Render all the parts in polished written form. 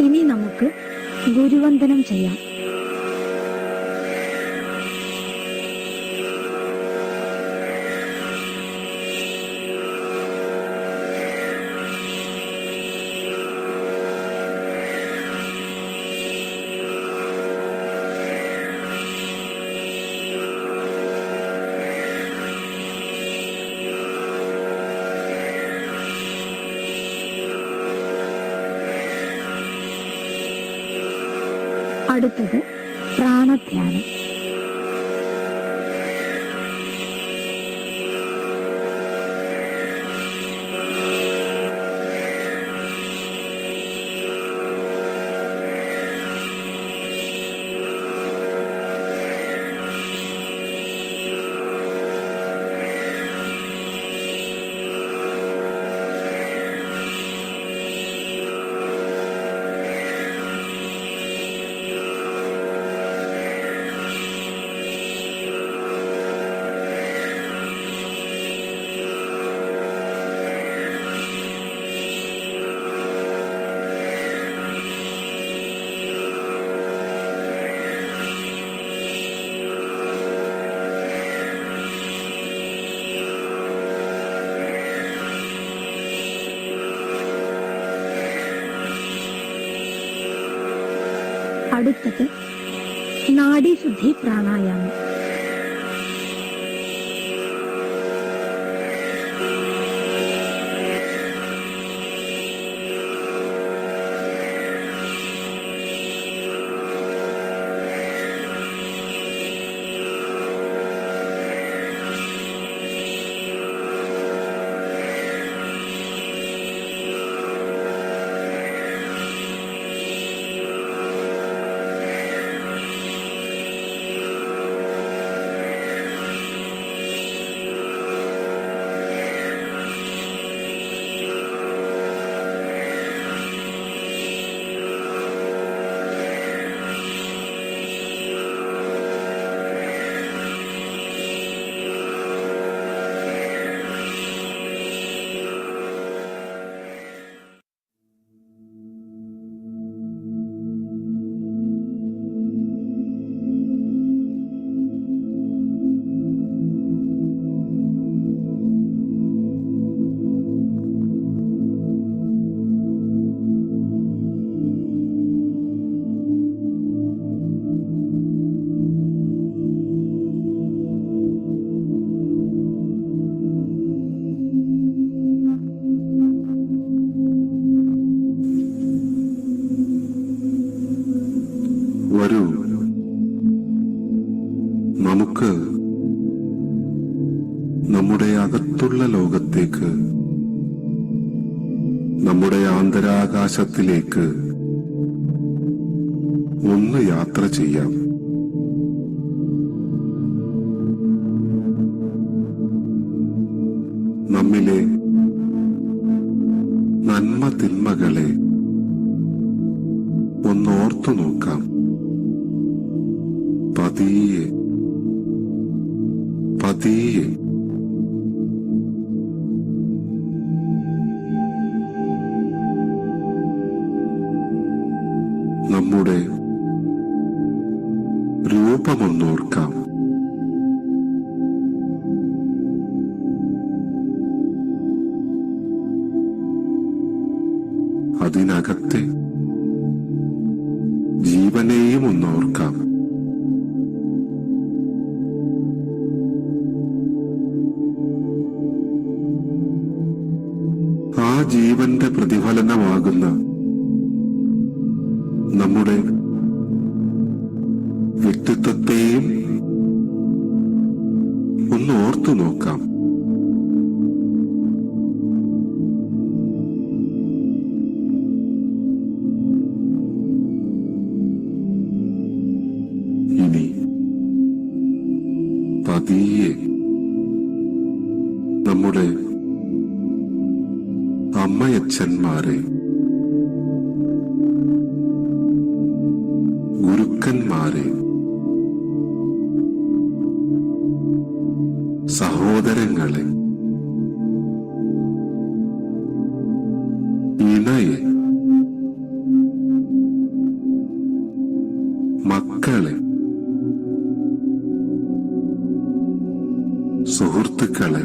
ഇനി നമുക്ക് ഗുരുവന്ദനം ചെയ്യാം. അടുത്തത് പ്രാണധ്യാനം. അടുത്തത് നാഡീശുദ്ധി പ്രാണായാമം. വരൂ, നമുക്ക് നമ്മുടെ അകത്തുള്ള ലോകത്തേക്ക്, നമ്മുടെ ആന്തരാകാശത്തിലേക്ക് ഒന്ന് യാത്ര ചെയ്യാം. നമ്മിലെ നന്മ തിന്മകളെ ഒന്ന് ഓർത്തു നോക്കാം. പതിയെ പതിയെ നമ്മുടെ രൂപമൊന്നോർക്കാം. അതിനകത്തെ ജീവനെയും ഒന്നോർക്കാം. ആ ജീവന്റെ പ്രതിഫലനമാകുന്ന നമ്മുടെ വ്യക്തിത്വത്തെയും ഒന്ന് ഓർത്തു നോക്കാം. ഇനി പതിയെ നമ്മുടെ അമ്മയച്ഛന്മാരെ, ഗുരുക്കന്മാരെ, സഹോദരങ്ങളെ, ഇണയെ, മക്കളെ, സുഹൃത്തുക്കളെ,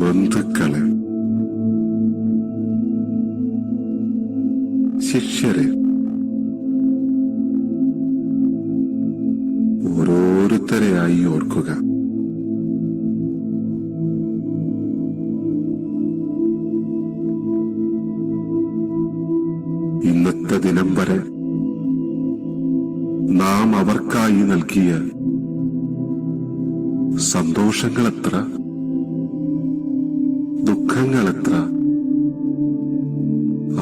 ബന്ധുക്കളെ, ശിഷ്യരെ, ഓരോരുത്തരെയായി ഓർക്കുക. ഇന്നത്തെ ദിനം വരെ നാം അവർക്കായി നൽകിയ സന്തോഷങ്ങളെത്ര, ദുഃഖങ്ങളെത്ര,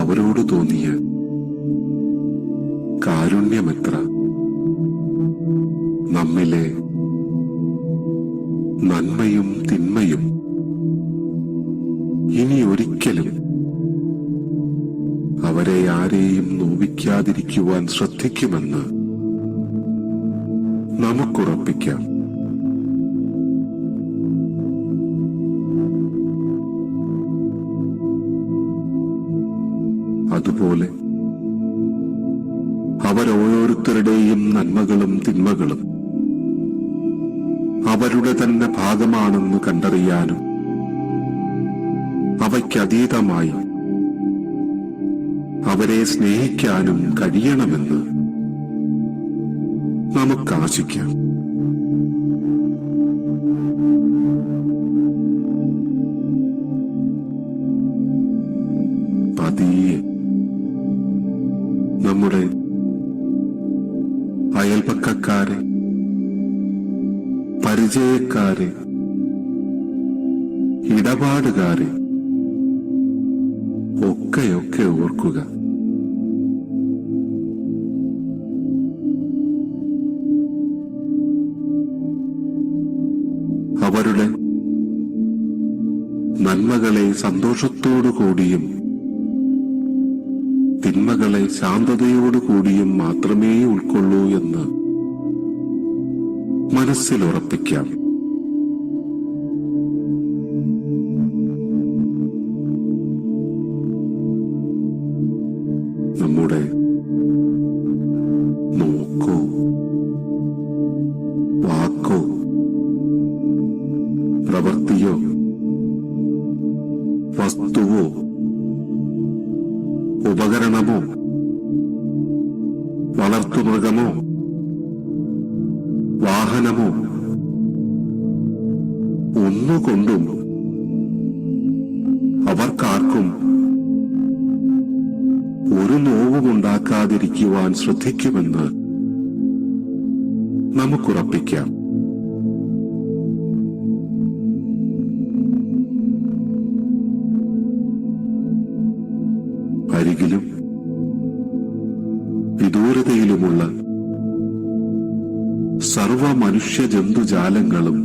അവരോട് തോന്നിയ കാരുണ്യമെത്ര, നമ്മിലെ നന്മയും തിന്മയും ഇനി ഒരിക്കലും അവരെ ആരെയും നോവിക്കാതിരിക്കുവാൻ ശ്രദ്ധിക്കുമെന്ന് നമുക്കുറപ്പിക്കാം. അതുപോലെ അവരോരോരുത്തരുടെയും നന്മകളും തിന്മകളും അവരുടെ തന്നെ ഭാഗമാണെന്ന് കണ്ടറിയാനും അവയ്ക്കതീതമായി അവരെ സ്നേഹിക്കാനും കഴിയണമെന്ന് നമുക്കാശിക്കാം. പതിയെ നമ്മുടെ അയൽപക്കക്കാരെ, പരിചയക്കാരെ, ഇടപാടുകാരെ ഒക്കെയൊക്കെ ഓർക്കുക. അവരുടെ നന്മകളെ സന്തോഷത്തോടുകൂടിയും തിന്മകളെ ശാന്തതയോടുകൂടിയും മാത്രമേ ഉൾക്കൊള്ളൂ എന്ന് മനസ്സിൽ ഉറപ്പിക്കാം. നമ്മുടെ നോക്കോ വാക്കോ പ്രവൃത്തിയോ വസ്തുവോ ഉപകരണമോ വളർത്തുമൃഗമോ വാഹനമോ ഒന്നുകൊണ്ടും അവർക്കാർക്കും ഒരു നോവുമുണ്ടാക്കാതിരിക്കുവാൻ ശ്രദ്ധിക്കുമെന്ന് നമുക്കുറപ്പിക്കാം. അരികിലും വിദൂരതയിലുമുള്ള സർവ മനുഷ്യ ജന്തുജാലങ്ങളും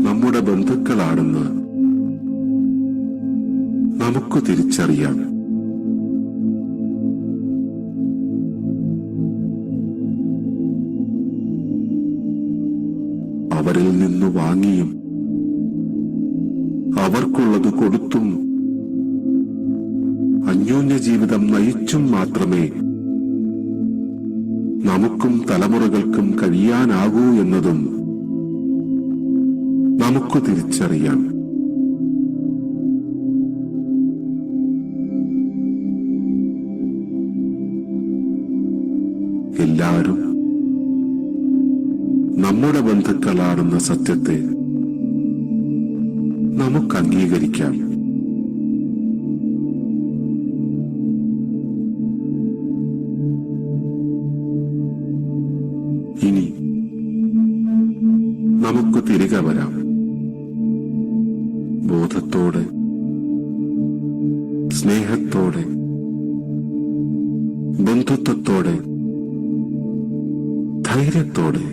നമ്മുടെ ബന്ധുക്കളാണെന്ന് നമുക്ക് തിരിച്ചറിയാം. അവരിൽ നിന്ന് വാങ്ങിയും അവർക്കുള്ളത് കൊടുത്തും അന്യോന്യ ജീവിതം നയിച്ചും മാത്രമേ നമുക്കും തലമുറകൾക്കും കഴിയാനാകൂ എന്നതും നമുക്ക് തിരിച്ചറിയാം. എല്ലാവരും നമ്മുടെ ബന്ധുക്കളാണെന്ന സത്യത്തെ നമുക്ക് അംഗീകരിക്കാം. ഇനി നമുക്ക് തിരികെ വരാം. ബോധത്തോടെ, സ്നേഹത്തോടെ, ബന്ധുത്വത്തോടെ, ധൈര്യത്തോടെ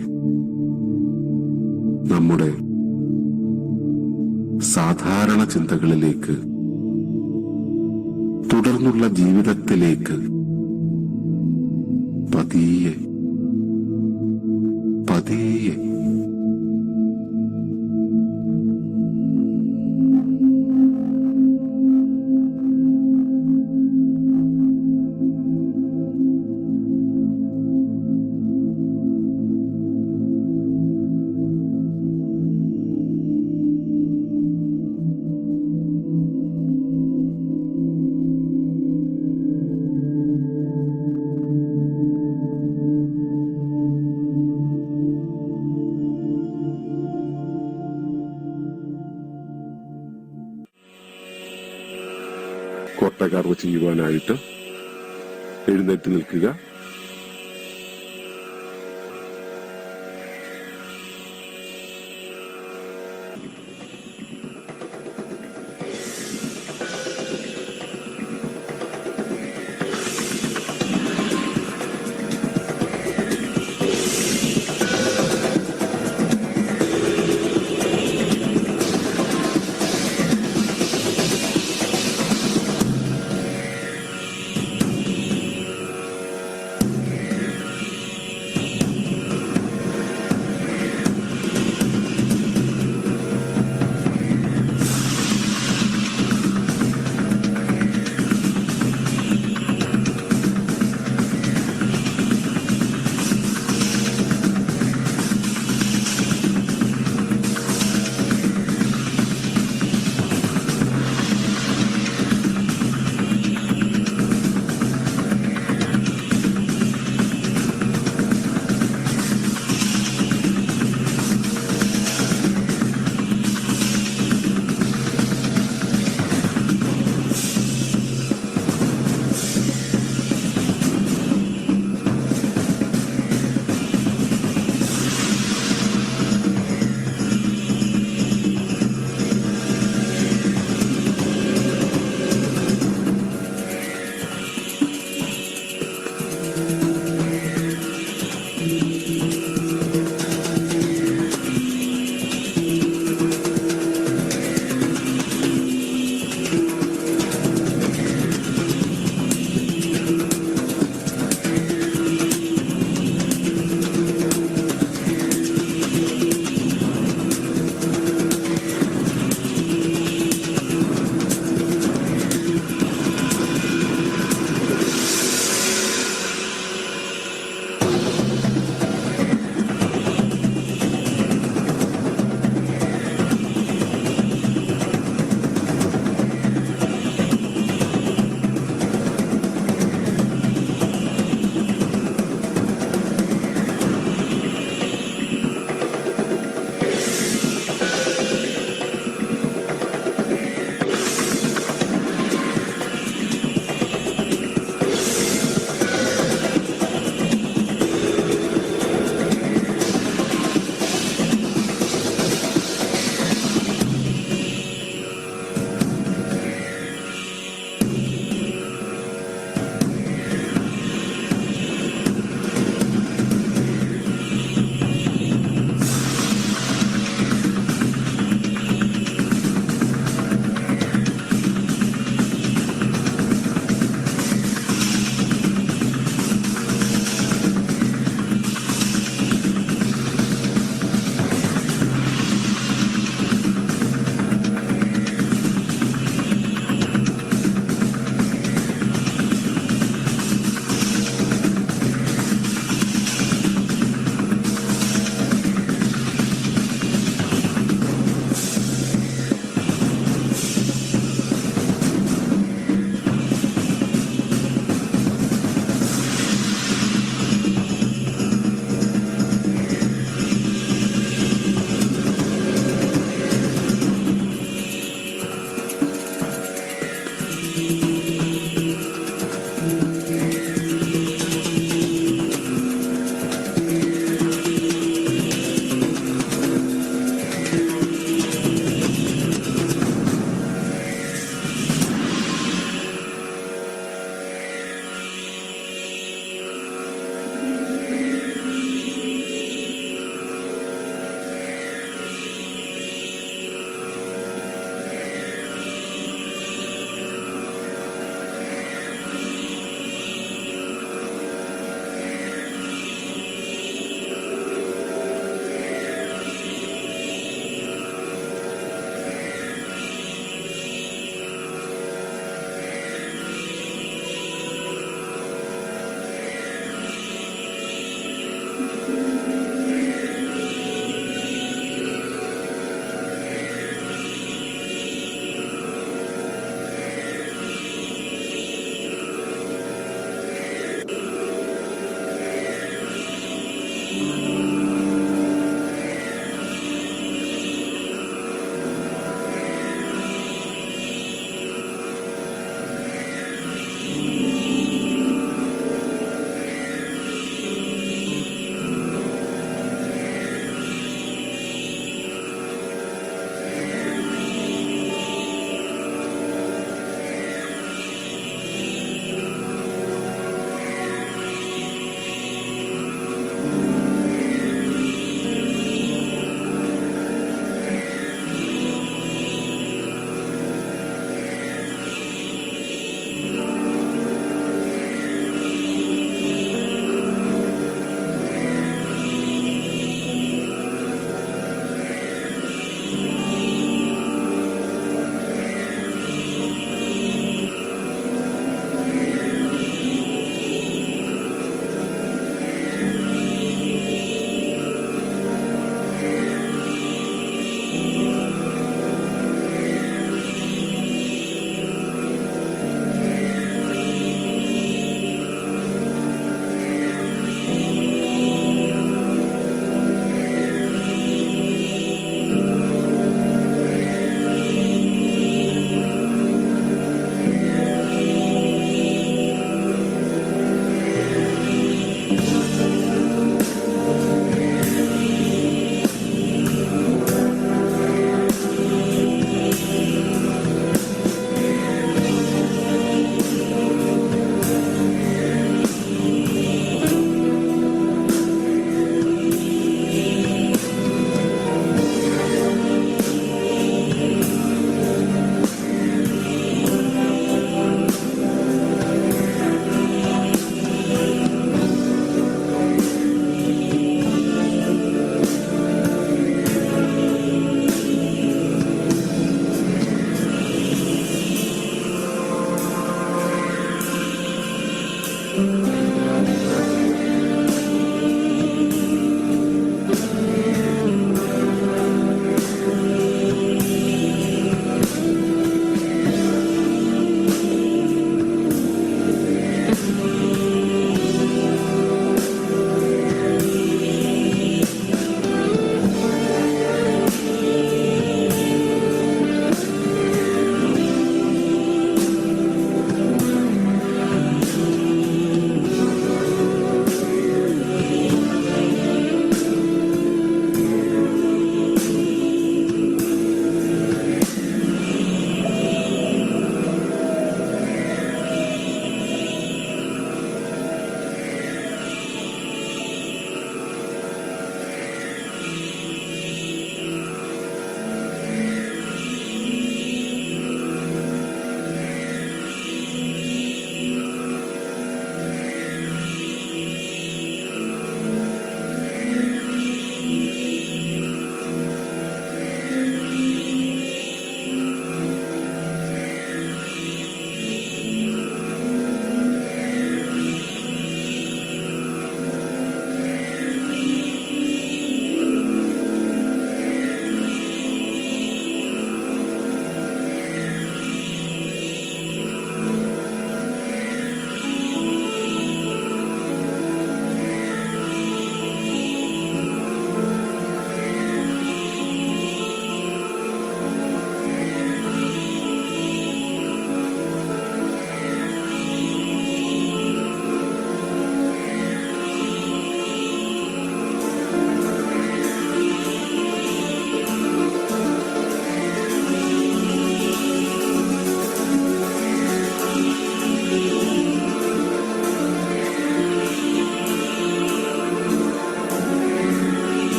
നമ്മുടെ സാധാരണ ചിന്തകളിലേക്ക്, തുടർന്നുള്ള ജീവിതത്തിലേക്ക് പതിയെ പതിയെ കൊട്ടകർവ് ചെയ്യുവാനായിട്ട് എഴുന്നേറ്റ് നിൽക്കുക.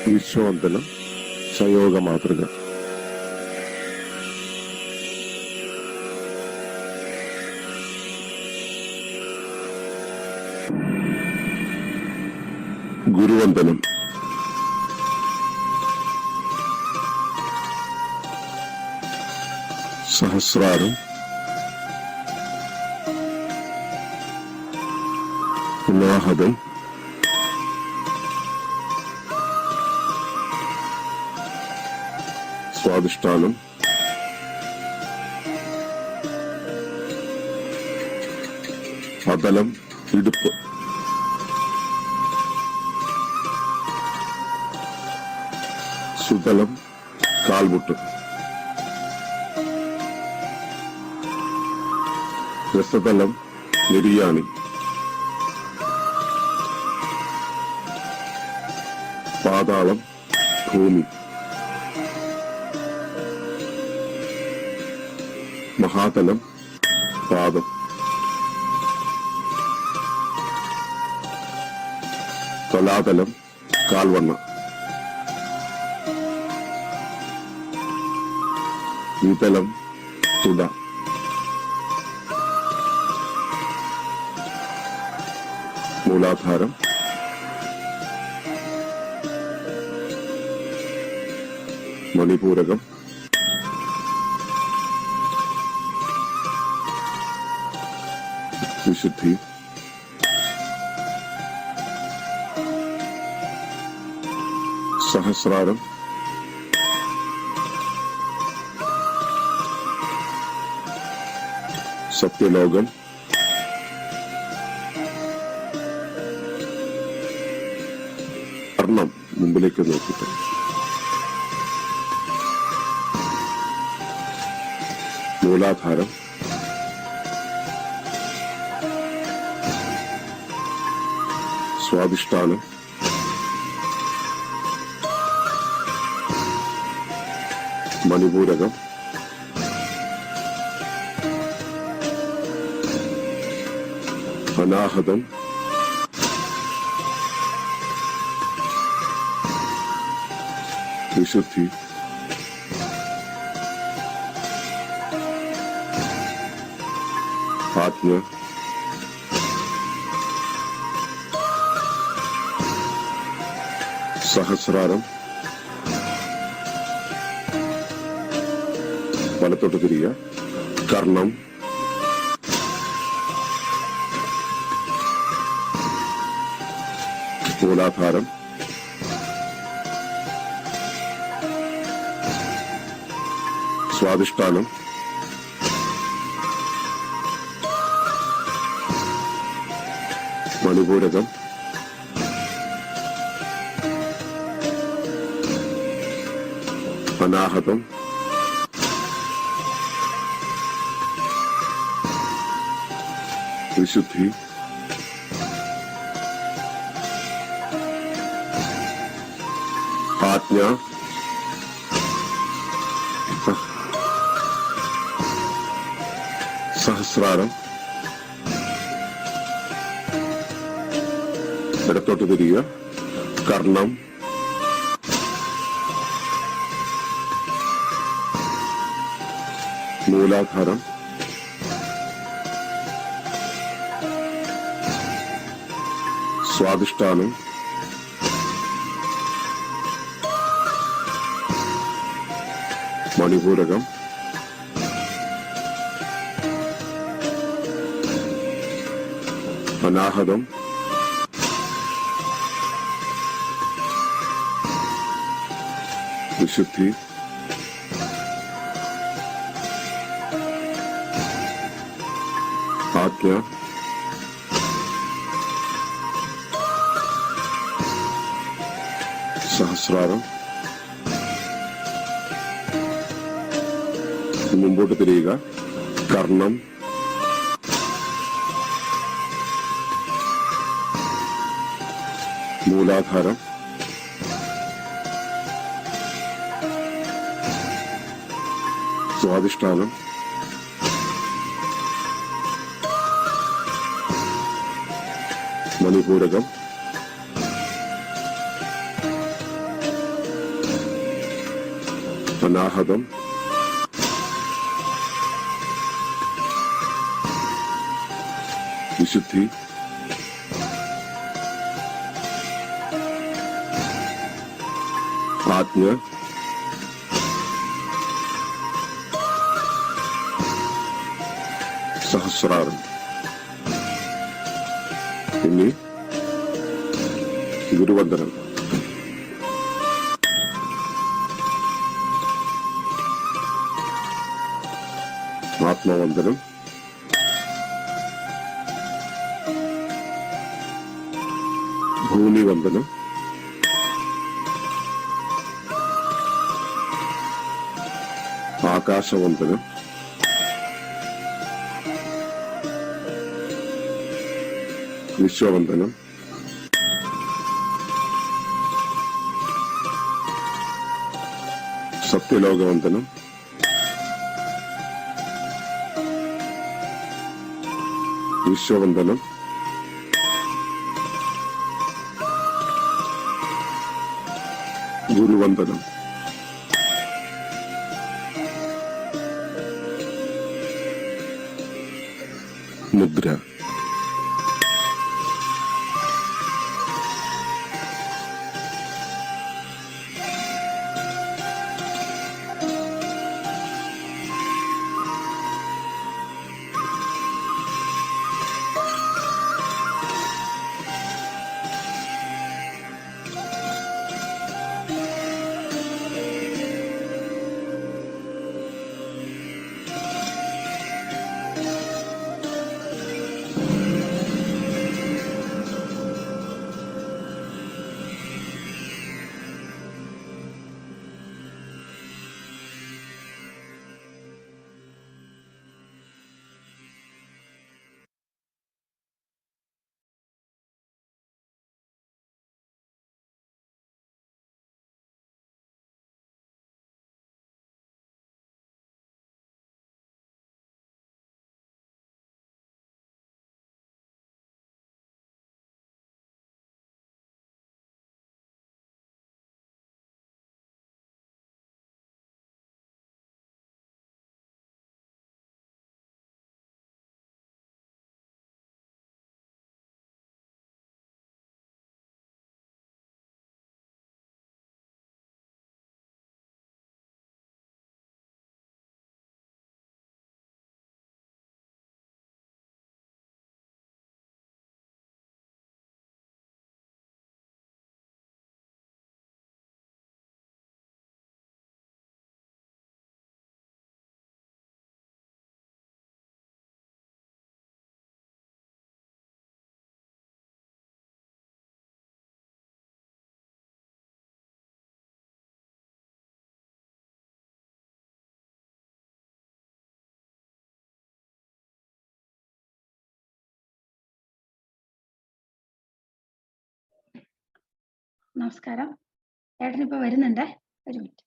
വിശ്വവന്ദനം സയോഗ മാതൃക. ഗുരുവന്ദനം. സഹസ്രാരം. ഉല്ലാഹതം. സ്വാദിഷ്ഠാനം. പതലം, ഇടുപ്പ്. സുതലം, കാൽമുട്ട്. രസതലം, നെരിയാണി. പാതാളം, ഭൂമി. മഹാതലം, പാദം. തലാതലം, കാൽവണ്ണ. വിതലം, തുട. മൂലാധാരം, മണിപൂരകം, വിശുദ്ധി, സഹസ്രാരം, സത്യലോകം, കർണം. മുമ്പിലേക്ക് നോക്കിയിട്ട് മൂലാധാരം, സ്വാദിഷ്ഠാനം, മണിപൂരകം, അനാഹതം, വിശുദ്ധി, ആജ്ഞ, സഹസ്രാരം. വലത്തോട്ട് തിരിയുക. കർണം, മൂലാധാരം, സ്വാദിഷ്ഠാനം, മണിപൂരകം, അനാഹതം, വിശുദ്ധി, ആജ്ഞ, സഹസ്രാരം. ഇടത്തോട്ട് തിരിയുക. കർണം, മൂലാധാരം, സ്വാദിഷ്ഠാനം, മണിപൂരകം, അനാഹതം, വിശുദ്ധി, ആജ്ഞ, സഹസ്രാരം. മുമ്പോട്ട് തിരിയുക. കർണം, മൂലാധാരം, സ്വാദിഷ്ഠാനം, മണിപൂരകം, അനാഹതം, വിശുദ്ധി, ആജ്ഞ, സഹസ്രാരം. ഇനി ഗുരുവന്ദനം. ആത്മവന്ദനം, ഭൂമിവന്ദനം, ആകാശവന്ദനം, വിശ്വവന്ദനം, സത്യലോകവന്ദനം, വിശ്വവന്ദനം, ഗുരുവന്ദനം. മുദ്ര. നമസ്കാരം. ഏട്ടനിപ്പോ വരുന്നുണ്ടേ, ഒരു മിനിറ്റ്.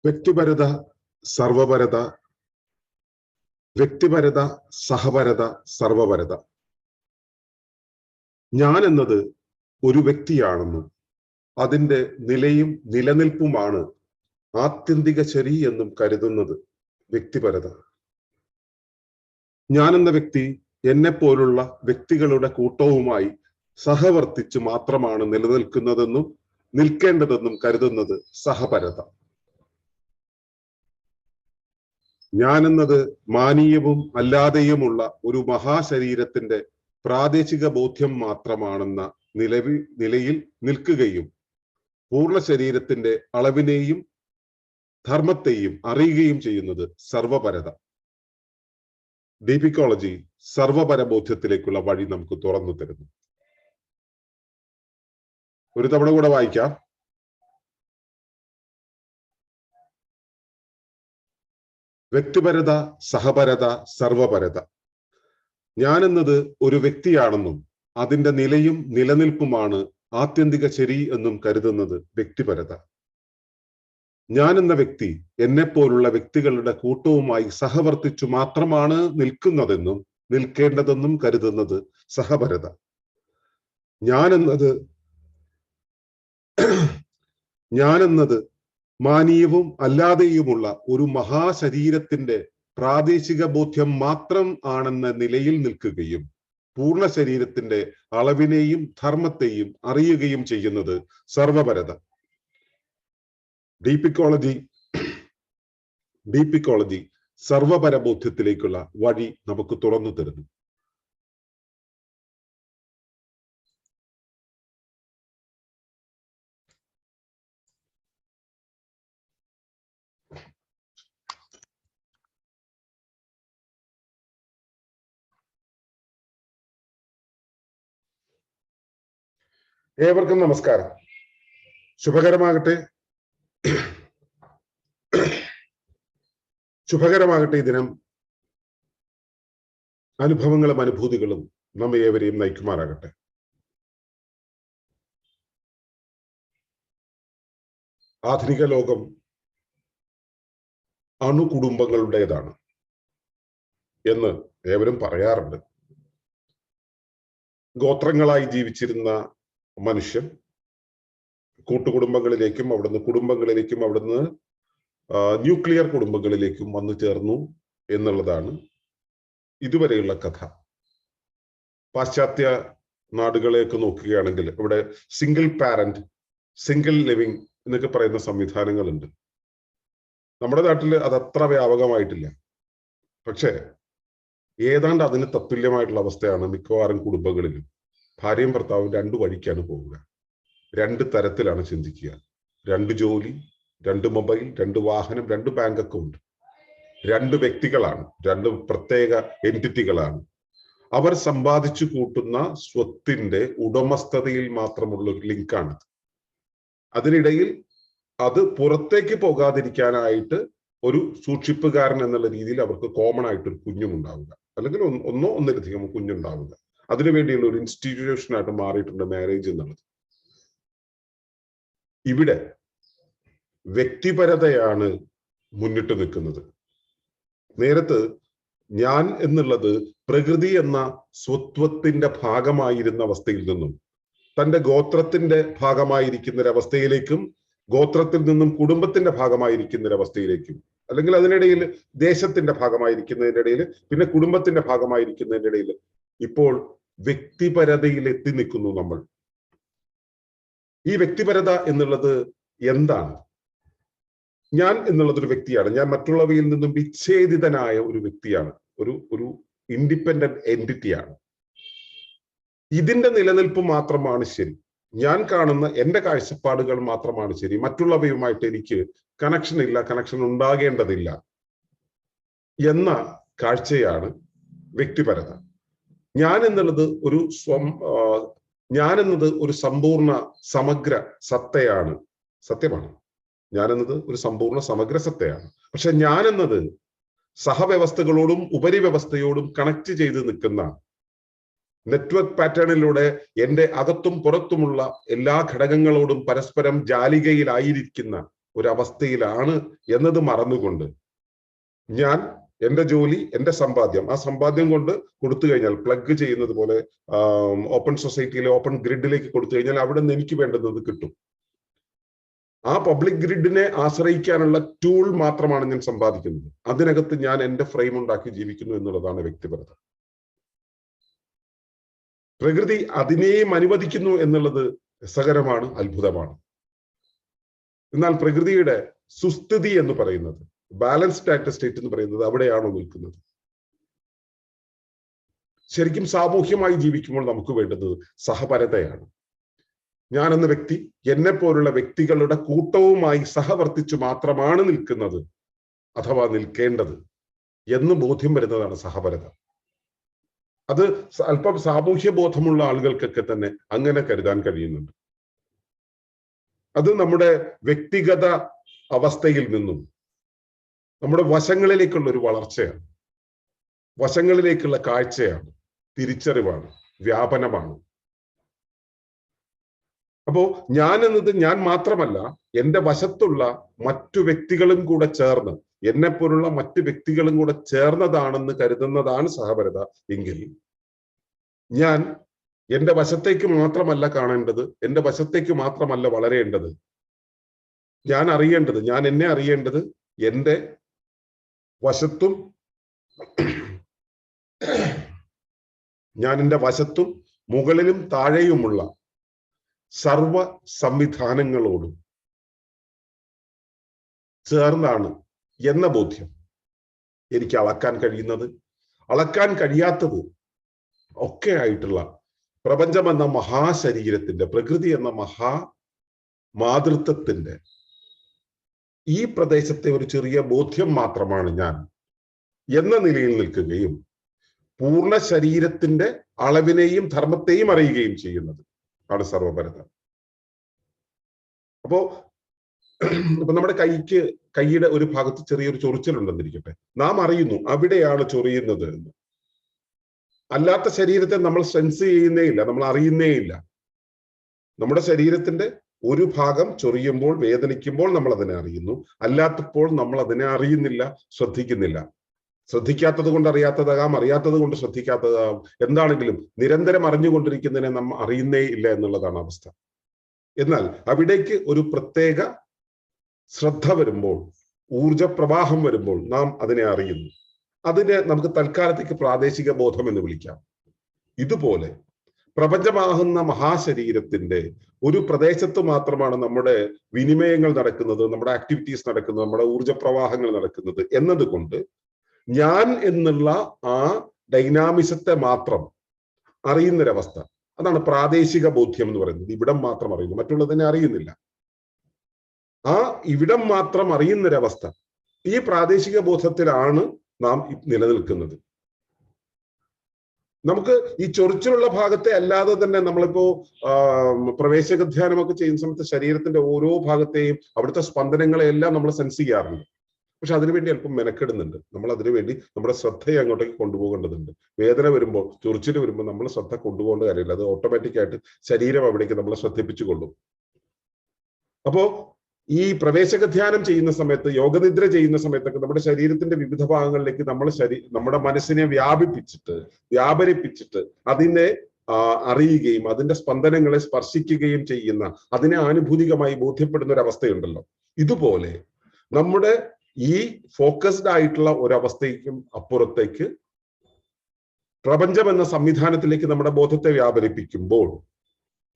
വ്യക്തിപരത, സർവപരത, വ്യക്തിപരത, സഹപരത, സർവപരത. ഞാൻ എന്നത് ഒരു വ്യക്തിയാണെന്നും അതിൻ്റെ നിലയും നിലനിൽപ്പുമാണ് ആത്യന്തിക ശരി എന്നും കരുതുന്നത് വ്യക്തിപരത. ഞാൻ എന്ന വ്യക്തി എന്നെപ്പോലുള്ള വ്യക്തികളുടെ കൂട്ടവുമായി സഹവർത്തിച്ച് മാത്രമാണ് നിലനിൽക്കുന്നതെന്നും നിൽക്കേണ്ടതെന്നും കരുതുന്നത് സഹപരത. ഞാൻ എന്നത് മാനീയവും അല്ലാതെയുമുള്ള ഒരു മഹാശരീരത്തിന്റെ പ്രാദേശിക ബോധ്യം മാത്രമാണെന്ന നിലയിൽ നിൽക്കുകയും പൂർണ്ണ ശരീരത്തിന്റെ അളവിനെയും ധർമ്മത്തെയും അറിയുകയും ചെയ്യുന്നത് സർവപരത. ഡീപിക്കോളജി സർവപരബോധ്യത്തിലേക്കുള്ള വഴി നമുക്ക് തുറന്നു തരുന്നു. ഒരു തവണ കൂടെ വായിക്കാം. വ്യക്തിപരത, സഹപരത, സർവപരത. ഞാനെന്നത് ഒരു വ്യക്തിയാണെന്നും അതിന്റെ നിലയും നിലനിൽപ്പുമാണ് ആത്യന്തിക ശരി എന്നും കരുതുന്നത് വ്യക്തിപരത. ഞാൻ എന്ന വ്യക്തി എന്നെപ്പോലുള്ള വ്യക്തികളുടെ കൂട്ടവുമായി സഹവർത്തിച്ചു മാത്രമാണ് നിൽക്കുന്നതെന്നും നിൽക്കേണ്ടതെന്നും കരുതുന്നത് സഹപരത. ഞാനെന്നത് മാനീയവും അല്ലാതെയുമുള്ള ഒരു മഹാശരീരത്തിന്റെ പ്രാദേശിക ബോധ്യം മാത്രം ആണെന്ന നിലയിൽ നിൽക്കുകയും പൂർണ്ണ ശരീരത്തിന്റെ അളവിനെയും ധർമ്മത്തെയും അറിയുകയും ചെയ്യുന്നത് സർവപരത. ഡീപിക്കോളജി സർവപരബോധ്യത്തിലേക്കുള്ള വഴി നമുക്ക് തുറന്നു തരുന്നു. ഏവർക്കും നമസ്കാരം. ശുഭകരമാകട്ടെ ഈ ദിനം. അനുഭവങ്ങളും അനുഭൂതികളും നമ്മെ ഏവരെയും നയിക്കുമാറാകട്ടെ. ആധുനിക ലോകം അണുകുടുംബങ്ങളുടേതാണ് എന്ന് ഏവരും പറയാറുണ്ട്. ഗോത്രങ്ങളായി ജീവിച്ചിരുന്ന മനുഷ്യൻ കൂട്ടുകുടുംബങ്ങളിലേക്കും അവിടുന്ന് കുടുംബങ്ങളിലേക്കും അവിടുന്ന് ന്യൂക്ലിയർ കുടുംബങ്ങളിലേക്കും വന്നു ചേർന്നു എന്നുള്ളതാണ് ഇതുവരെയുള്ള കഥ. പാശ്ചാത്യ നാടുകളെയൊക്കെ നോക്കുകയാണെങ്കിൽ ഇവിടെ സിംഗിൾ പാരന്റ്, സിംഗിൾ ലിവിങ് എന്നൊക്കെ പറയുന്ന സംവിധാനങ്ങളുണ്ട്. നമ്മുടെ നാട്ടിൽ അതത്ര വ്യാപകമായിട്ടില്ല. പക്ഷെ ഏതാണ്ട് അതിന് തത്തുല്യമായിട്ടുള്ള അവസ്ഥയാണ് മിക്കവാറും കുടുംബങ്ങളിലും. ഭാര്യയും ഭർത്താവും രണ്ടു വഴിക്കാണ് പോവുക. രണ്ട് തരത്തിലാണ് ചിന്തിക്കുക. രണ്ട് ജോലി, രണ്ട് മൊബൈൽ, രണ്ട് വാഹനം, രണ്ട് ബാങ്ക് അക്കൗണ്ട്. രണ്ട് വ്യക്തികളാണ്, രണ്ട് പ്രത്യേക എൻറ്റിറ്റികളാണ്. അവർ സമ്പാദിച്ചു കൂട്ടുന്ന സ്വത്തിന്റെ ഉടമസ്ഥതയിൽ മാത്രമുള്ള ഒരു ലിങ്കാണ്. അതിനിടയിൽ അത് പുറത്തേക്ക് പോകാതിരിക്കാനായിട്ട് ഒരു സൂക്ഷിപ്പുകാരൻ എന്നുള്ള രീതിയിൽ അവർക്ക് കോമൺ ആയിട്ടൊരു കുഞ്ഞുമുണ്ടാവുക, അല്ലെങ്കിൽ ഒന്നിലധികം കുഞ്ഞുണ്ടാവുക. അതിനുവേണ്ടിയുള്ള ഒരു ഇൻസ്റ്റിറ്റ്യൂഷനായിട്ട് മാറിയിട്ടുണ്ട് മാരേജ് എന്നുള്ളത്. ഇവിടെ വ്യക്തിപരതയാണ് മുന്നിട്ട് നിൽക്കുന്നത്. നേരത്ത് ഞാൻ എന്നുള്ളത് പ്രകൃതി എന്ന സ്വത്വത്തിന്റെ ഭാഗമായിരുന്ന അവസ്ഥയിൽ നിന്നും തന്റെ ഗോത്രത്തിന്റെ ഭാഗമായിരിക്കുന്ന ഒരവസ്ഥയിലേക്കും ഗോത്രത്തിൽ നിന്നും കുടുംബത്തിന്റെ ഭാഗമായിരിക്കുന്ന ഒരവസ്ഥയിലേക്കും, അല്ലെങ്കിൽ അതിനിടയിൽ ദേശത്തിന്റെ ഭാഗമായിരിക്കുന്നതിന്റെ ഇടയിൽ പിന്നെ കുടുംബത്തിന്റെ ഭാഗമായിരിക്കുന്നതിന്റെ ഇടയിൽ ഇപ്പോൾ വ്യക്തിപരതയിൽ എത്തി നിൽക്കുന്നു നമ്മൾ. ഈ വ്യക്തിപരത എന്നുള്ളത് എന്താണ്? ഞാൻ എന്നുള്ളത് ഒരു വ്യക്തിയാണ്. ഞാൻ മറ്റുള്ളവയിൽ നിന്നും വിച്ഛേദിതനായ ഒരു വ്യക്തിയാണ്. ഒരു ഇൻഡിപെൻഡന്റ് എൻറ്റിറ്റിയാണ്. ഇതിന്റെ നിലനിൽപ്പ് മാത്രമാണ് ശരി. ഞാൻ കാണുന്ന എന്റെ കാഴ്ചപ്പാടുകൾ മാത്രമാണ് ശരി. മറ്റുള്ളവയുമായിട്ട് എനിക്ക് കണക്ഷൻ ഇല്ല, കണക്ഷൻ ഉണ്ടാകേണ്ടതില്ല എന്ന കാഴ്ചയാണ് വ്യക്തിപരത. ഞാൻ എന്നുള്ളത് ഒരു സമ്പൂർണ്ണ സമഗ്ര സത്തയാണ്, സത്യമാണ്. ഞാൻ എന്നത് ഒരു സമ്പൂർണ്ണ സമഗ്ര സത്തയാണ്. പക്ഷെ ഞാൻ എന്നത് സഹവ്യവസ്ഥകളോടും ഉപരിവ്യവസ്ഥയോടും കണക്ട് ചെയ്ത് നിൽക്കുന്ന നെറ്റ്വർക്ക് പാറ്റേണിലൂടെ എൻ്റെ അകത്തും പുറത്തുമുള്ള എല്ലാ ഘടകങ്ങളോടും പരസ്പരം ജാലികയിലായിരിക്കുന്ന ഒരവസ്ഥയിലാണ് എന്നത് മറന്നുകൊണ്ട് ഞാൻ എൻ്റെ ജോലി, എൻ്റെ സമ്പാദ്യം, ആ സമ്പാദ്യം കൊണ്ട് കൊടുത്തു കഴിഞ്ഞാൽ, പ്ലഗ് ചെയ്യുന്നത് പോലെ ഓപ്പൺ സൊസൈറ്റിയിലെ ഓപ്പൺ ഗ്രിഡിലേക്ക് കൊടുത്തു കഴിഞ്ഞാൽ അവിടെ നിന്ന് എനിക്ക് വേണ്ടുന്നത് കിട്ടും. ആ പബ്ലിക് ഗ്രിഡിനെ ആശ്രയിക്കാനുള്ള ടൂൾ മാത്രമാണ് ഞാൻ സമ്പാദിക്കുന്നത്. അതിനകത്ത് ഞാൻ എൻ്റെ ഫ്രെയിം ഉണ്ടാക്കി ജീവിക്കുന്നു എന്നുള്ളതാണ് വ്യക്തിപരത. പ്രകൃതി അതിനെയും അനുവദിക്കുന്നു എന്നുള്ളത് രസകരമാണ്, അത്ഭുതമാണ്. എന്നാൽ പ്രകൃതിയുടെ സുസ്ഥിതി എന്ന് പറയുന്നത്, ബാലൻസ്ഡ് ആയിട്ട് സ്റ്റേറ്റ് എന്ന് പറയുന്നത് അവിടെയാണോ നിൽക്കുന്നത്? ശരിക്കും സാമൂഹ്യമായി ജീവിക്കുമ്പോൾ നമുക്ക് വേണ്ടുന്നത് സഹപരതയാണ്. ഞാൻ എന്ന വ്യക്തി എന്നെ പോലുള്ള വ്യക്തികളുടെ കൂട്ടവുമായി സഹവർത്തിച്ചു മാത്രമാണ് നിൽക്കുന്നത്, അഥവാ നിൽക്കേണ്ടത്. എന്ന് ബോധ്യം വരുന്നതാണ് സഹപരത. അത് അല്പം സാമൂഹ്യ ബോധമുള്ള ആളുകൾക്കൊക്കെ തന്നെ അങ്ങനെ കരുതാൻ കഴിയുന്നുണ്ട്. അത് നമ്മുടെ വ്യക്തിഗത അവസ്ഥയിൽ നിന്നും നമ്മുടെ വശങ്ങളിലേക്കുള്ള ഒരു വളർച്ചയാണ്, വശങ്ങളിലേക്കുള്ള കാഴ്ചയാണ്, തിരിച്ചറിവാണ്, വ്യാപനമാണ്. അപ്പോ ഞാൻ എന്നത് ഞാൻ മാത്രമല്ല, എൻ്റെ വശത്തുള്ള മറ്റു വ്യക്തികളും കൂടെ ചേർന്ന്, എന്നെ പോലുള്ള മറ്റു വ്യക്തികളും കൂടെ ചേർന്നതാണെന്ന് കരുതുന്നതാണ് സഹപരത എങ്കിൽ ഞാൻ എൻ്റെ വശത്തേക്ക് മാത്രമല്ല കാണേണ്ടത്, എൻ്റെ വശത്തേക്ക് മാത്രമല്ല വളരേണ്ടത്. ഞാൻ അറിയേണ്ടത്, ഞാൻ എന്നെ അറിയേണ്ടത് എൻ്റെ വശത്തും ഞാൻ എൻ്റെ വശത്തും മുകളിലും താഴെയുമുള്ള സർവ സംവിധാനങ്ങളോടും ചേർന്നാണ് എന്ന ബോധ്യം എനിക്ക് അളക്കാൻ കഴിയുന്നത്. അളക്കാൻ കഴിയാത്തത് ഒക്കെ ആയിട്ടുള്ള പ്രപഞ്ചം എന്ന മഹാശരീരത്തിന്റെ, പ്രകൃതി എന്ന മാതൃത്വത്തിന്റെ ഈ പ്രദേശത്തെ ഒരു ചെറിയ ബോധ്യം മാത്രമാണ് ഞാൻ എന്ന നിലയിൽ നിൽക്കുകയും പൂർണ്ണ ശരീരത്തിന്റെ അളവിനെയും ധർമ്മത്തെയും അറിയുകയും ചെയ്യുന്നത് ആണ് സർവപരത. അപ്പോ നമ്മുടെ കൈയുടെ ഒരു ഭാഗത്ത് ചെറിയൊരു ചൊറിച്ചിലുണ്ടെന്നിരിക്കട്ടെ, നാം അറിയുന്നു അവിടെയാണ് ചൊറിയുന്നത് എന്ന്. അല്ലാത്ത ശരീരത്തെ നമ്മൾ സെൻസ് ചെയ്യുന്നേ ഇല്ല, നമ്മൾ അറിയുന്നേ ഇല്ല. നമ്മുടെ ശരീരത്തിന്റെ ഒരു ഭാഗം ചൊറിയുമ്പോൾ, വേദനിക്കുമ്പോൾ നമ്മൾ അതിനെ അറിയുന്നു, അല്ലാത്തപ്പോൾ നമ്മൾ അതിനെ അറിയുന്നില്ല, ശ്രദ്ധിക്കുന്നില്ല. ശ്രദ്ധിക്കാത്തത് കൊണ്ട് അറിയാത്തതാകാം, അറിയാത്തത് കൊണ്ട് ശ്രദ്ധിക്കാത്തതാകാം. എന്താണെങ്കിലും നിരന്തരം അറിഞ്ഞുകൊണ്ടിരിക്കുന്നതിനെ നമ്മൾ അറിയുന്നേ ഇല്ല എന്നുള്ളതാണ് അവസ്ഥ. എന്നാൽ അവിടേക്ക് ഒരു പ്രത്യേക ശ്രദ്ധ വരുമ്പോൾ, ഊർജപ്രവാഹം വരുമ്പോൾ നാം അതിനെ അറിയുന്നു. അതിനെ നമുക്ക് തൽക്കാലത്തേക്ക് പ്രാദേശിക ബോധം എന്ന് വിളിക്കാം. ഇതുപോലെ പ്രപഞ്ചമാകുന്ന മഹാശരീരത്തിന്റെ ഒരു പ്രദേശത്ത് മാത്രമാണ് നമ്മുടെ വിനിമയങ്ങൾ നടക്കുന്നത്, നമ്മുടെ ആക്ടിവിറ്റീസ് നടക്കുന്നത്, നമ്മുടെ ഊർജപ്രവാഹങ്ങൾ നടക്കുന്നത് എന്നതുകൊണ്ട് ഞാൻ എന്നുള്ള ആ ഡൈനാമിസത്തെ മാത്രം അറിയുന്നൊരവസ്ഥ, അതാണ് പ്രാദേശിക ബോധ്യം എന്ന് പറയുന്നത്. ഇവിടം മാത്രം അറിയുന്നു, മറ്റുള്ളതിനെ അറിയുന്നില്ല. ആ ഇവിടം മാത്രം അറിയുന്നൊരവസ്ഥ, ഈ പ്രാദേശിക ബോധത്തിലാണ് നാം നിലനിൽക്കുന്നത്. നമുക്ക് ഈ ചൊറിച്ചിലുള്ള ഭാഗത്തെ അല്ലാതെ തന്നെ നമ്മളിപ്പോ പ്രവേശക ധ്യാനമൊക്കെ ചെയ്യുന്ന സമയത്ത് ശരീരത്തിന്റെ ഓരോ ഭാഗത്തെയും അവിടുത്തെ സ്പന്ദനങ്ങളെയെല്ലാം നമ്മൾ സെൻസ് ചെയ്യാറുണ്ട്. പക്ഷെ അതിനുവേണ്ടി അല്പം മെനക്കെടുന്നുണ്ട്. നമ്മൾ അതിനുവേണ്ടി നമ്മുടെ ശ്രദ്ധയെ അങ്ങോട്ടേക്ക് കൊണ്ടുപോകേണ്ടതുണ്ട്. വേദന വരുമ്പോൾ, ചൊറിച്ചിൽ വരുമ്പോൾ നമ്മൾ ശ്രദ്ധ കൊണ്ടുപോകേണ്ട കാര്യമില്ല, അത് ഓട്ടോമാറ്റിക്കായിട്ട് ശരീരം അവിടേക്ക് നമ്മളെ ശ്രദ്ധിപ്പിച്ചു കൊള്ളും. അപ്പോ ഈ പ്രവേശക ധ്യാനം ചെയ്യുന്ന സമയത്ത്, യോഗനിദ്ര ചെയ്യുന്ന സമയത്തൊക്കെ നമ്മുടെ ശരീരത്തിന്റെ വിവിധ ഭാഗങ്ങളിലേക്ക് നമ്മുടെ മനസ്സിനെ വ്യാപരിപ്പിച്ചിട്ട് അതിനെ അറിയുകയും അതിന്റെ സ്പന്ദനങ്ങളെ സ്പർശിക്കുകയും ചെയ്യുന്ന, അതിനെ ആനുഭൂതികമായി ബോധ്യപ്പെടുന്ന ഒരു അവസ്ഥയുണ്ടല്ലോ. ഇതുപോലെ നമ്മുടെ ഈ ഫോക്കസ്ഡ് ആയിട്ടുള്ള ഒരവസ്ഥയ്ക്കും അപ്പുറത്തേക്ക് പ്രപഞ്ചം എന്ന സംവിധാനത്തിലേക്ക് നമ്മുടെ ബോധത്തെ വ്യാപരിപ്പിക്കുമ്പോൾ,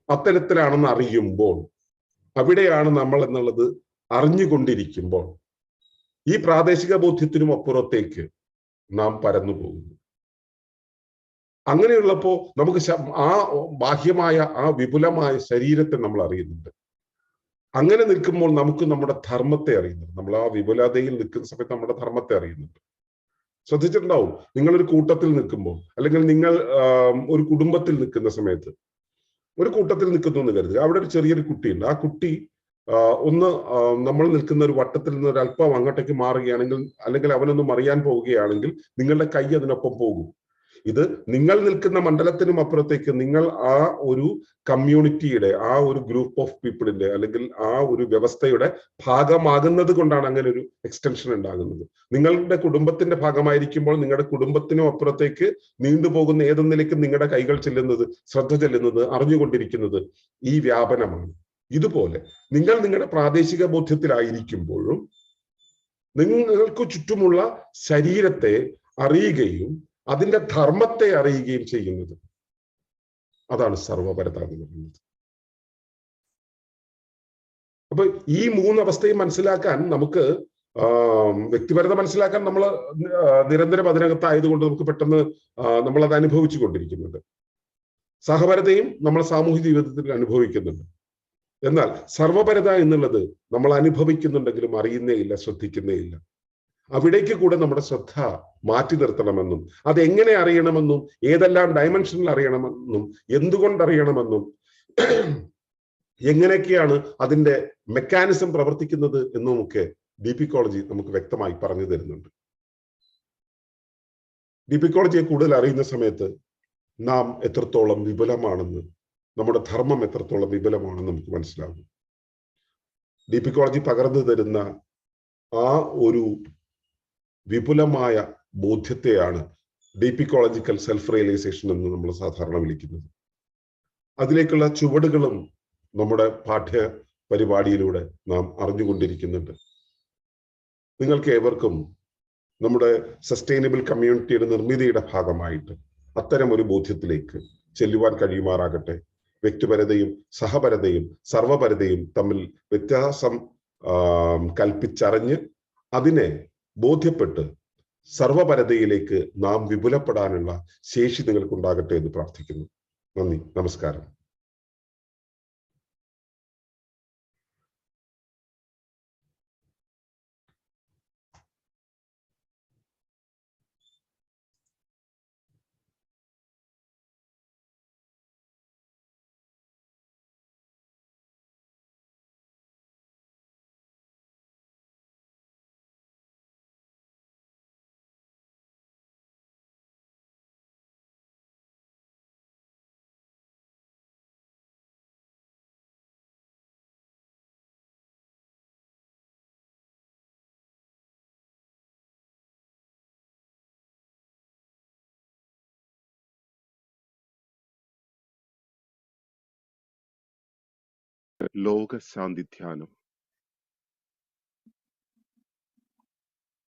അത്തരത്തിലാണെന്ന് അറിയുമ്പോൾ, അവിടെയാണ് നമ്മൾ എന്നുള്ളത് അറിഞ്ഞുകൊണ്ടിരിക്കുമ്പോൾ ഈ പ്രാദേശിക ബോധ്യത്തിനും അപ്പുറത്തേക്ക് നാം പരന്നു പോകുന്നു. അങ്ങനെയുള്ളപ്പോ നമുക്ക് ആ ബാഹ്യമായ ആ വിപുലമായ ശരീരത്തെ നമ്മൾ അറിയുന്നുണ്ട്. അങ്ങനെ നിൽക്കുമ്പോൾ നമുക്ക് നമ്മുടെ ധർമ്മത്തെ അറിയുന്നുണ്ട്. നമ്മൾ ആ വിപുലതയിൽ നിൽക്കുന്ന സമയത്ത് നമ്മുടെ ധർമ്മത്തെ അറിയുന്നുണ്ട്. ശ്രദ്ധിച്ചിട്ടുണ്ടാവും, നിങ്ങളൊരു കൂട്ടത്തിൽ നിൽക്കുമ്പോൾ, അല്ലെങ്കിൽ നിങ്ങൾ ഒരു കുടുംബത്തിൽ നിൽക്കുന്ന സമയത്ത്, ഒരു കൂട്ടത്തിൽ നിൽക്കുന്നു എന്ന് കരുതുക, അവിടെ ഒരു ചെറിയൊരു കുട്ടിയുണ്ട്. ആ കുട്ടി നമ്മൾ നിൽക്കുന്ന ഒരു വട്ടത്തിൽ നിന്ന് ഒരു അല്പം അങ്ങോട്ടേക്ക് മാറുകയാണെങ്കിൽ, അല്ലെങ്കിൽ അവനൊന്നും അറിയാൻ പോവുകയാണെങ്കിൽ നിങ്ങളുടെ കൈ അതിനൊപ്പം പോകും. ഇത് നിങ്ങൾ നിൽക്കുന്ന മണ്ഡലത്തിനും അപ്പുറത്തേക്ക് നിങ്ങൾ ആ ഒരു കമ്മ്യൂണിറ്റിയുടെ, ആ ഒരു ഗ്രൂപ്പ് ഓഫ് പീപ്പിളിന്റെ, അല്ലെങ്കിൽ ആ ഒരു വ്യവസ്ഥയുടെ ഭാഗമാകുന്നത് കൊണ്ടാണ് അങ്ങനെ ഒരു എക്സ്റ്റൻഷൻ ഉണ്ടാകുന്നത്. നിങ്ങളുടെ കുടുംബത്തിന്റെ ഭാഗമായിരിക്കുമ്പോൾ നിങ്ങളുടെ കുടുംബത്തിനും അപ്പുറത്തേക്ക് നീണ്ടുപോകുന്ന ഏതൊന്നിലേക്കും നിങ്ങളുടെ കൈകൾ ചെല്ലുന്നത്, ശ്രദ്ധ ചെല്ലുന്നത്, അറിഞ്ഞുകൊണ്ടിരിക്കുന്നത് ഈ വ്യാപനമാണ്. ഇതുപോലെ നിങ്ങൾ നിങ്ങളുടെ പ്രാദേശിക ബോധ്യത്തിലായിരിക്കുമ്പോഴും നിങ്ങൾക്ക് ചുറ്റുമുള്ള ശരീരത്തെ അറിയുകയും അതിന്റെ ധർമ്മത്തെ അറിയുകയും ചെയ്യുന്നത്, അതാണ് സർവപരത എന്ന് പറയുന്നത്. അപ്പൊ ഈ മൂന്നവസ്ഥയും മനസ്സിലാക്കാൻ നമുക്ക്, വ്യക്തിപരത മനസ്സിലാക്കാൻ നമ്മൾ നിരന്തരം അതിനകത്തായതുകൊണ്ട് നമുക്ക് പെട്ടെന്ന് നമ്മളത് അനുഭവിച്ചു കൊണ്ടിരിക്കുന്നുണ്ട്. സഹപരതയും നമ്മൾ സാമൂഹിക ജീവിതത്തിൽ അനുഭവിക്കുന്നുണ്ട്. എന്നാൽ സർവപരത എന്നുള്ളത് നമ്മൾ അനുഭവിക്കുന്നുണ്ടെങ്കിലും അറിയുന്നേ ഇല്ല, ശ്രദ്ധിക്കുന്നേ ഇല്ല. അവിടേക്ക് കൂടെ നമ്മുടെ ശ്രദ്ധ മാറ്റി നിർത്തണമെന്നും അതെങ്ങനെ അറിയണമെന്നും ഏതെല്ലാം ഡയമെൻഷനിൽ അറിയണമെന്നും എന്തുകൊണ്ട് അറിയണമെന്നും എങ്ങനെയൊക്കെയാണ് അതിന്റെ മെക്കാനിസം പ്രവർത്തിക്കുന്നത് എന്നുമൊക്കെ ഡീപിക്കോളജി നമുക്ക് വ്യക്തമായി പറഞ്ഞു തരുന്നുണ്ട്. ഡീപിക്കോളജിയെ കൂടുതൽ അറിയുന്ന സമയത്ത് നാം എത്രത്തോളം വിപുലമാണെന്ന്, നമ്മുടെ ധർമ്മം എത്രത്തോളം വിപുലമാണെന്ന് നമുക്ക് മനസ്സിലാകും. ഡീപിക്കോളജി പകർന്നു തരുന്ന ആ ഒരു വിപുലമായ ബോധ്യത്തെയാണ് ഡീപിക്കോളജിക്കൽ സെൽഫ് റിയലൈസേഷൻ എന്ന് നമ്മൾ സാധാരണ വിളിക്കുന്നത്. അതിലേക്കുള്ള ചുവടുകളും നമ്മുടെ പാഠ്യ പരിപാടിയിലൂടെ നാം അറിഞ്ഞുകൊണ്ടിരിക്കുന്നുണ്ട്. നിങ്ങൾക്ക് ഏവർക്കും നമ്മുടെ സസ്റ്റൈനബിൾ കമ്മ്യൂണിറ്റിയുടെ നിർമ്മിതിയുടെ ഭാഗമായിട്ട് അത്തരം ഒരു ബോധ്യത്തിലേക്ക് ചെല്ലുവാൻ കഴിയുമാറാകട്ടെ. വ്യക്തിപരതയും സഹപരതയും സർവപരതയും തമ്മിൽ വ്യത്യാസം കൽപ്പിച്ചറിഞ്ഞ് അതിനെ ബോധ്യപ്പെട്ട് സർവപരതയിലേക്ക് നാം വിപുലപ്പെടാനുള്ള ശേഷി നിങ്ങൾക്കുണ്ടാകട്ടെ എന്ന് പ്രാർത്ഥിക്കുന്നു. നന്ദി, നമസ്കാരം. ലോകശാന്തി ധ്യാനം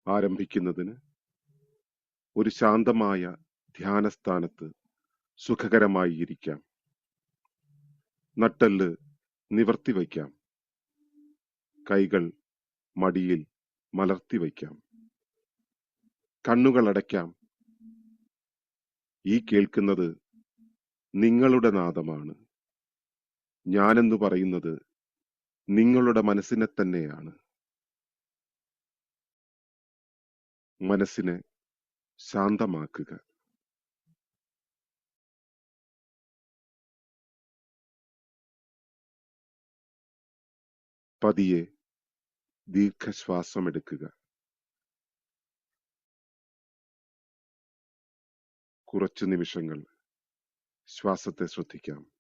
ആരംഭിക്കുന്നതിന് ഒരു ശാന്തമായ ധ്യാനസ്ഥാനത്ത് സുഖകരമായി ഇരിക്കാം. നട്ടെല്ല് നിവർത്തി വയ്ക്കാം. കൈകൾ മടിയിൽ മലർത്തി വയ്ക്കാം. കണ്ണുകൾ അടയ്ക്കാം. ഈ കേൾക്കുന്നത് നിങ്ങളുടെ നാദമാണ്. ഞാനെന്ന് പറയുന്നത് നിങ്ങളുടെ മനസ്സിനെ തന്നെയാണ്. മനസ്സിനെ ശാന്തമാക്കുക. പതിയെ ദീർഘശ്വാസമെടുക്കുക. കുറച്ചു നിമിഷങ്ങൾ ശ്വാസത്തെ ശ്രദ്ധിക്കാം.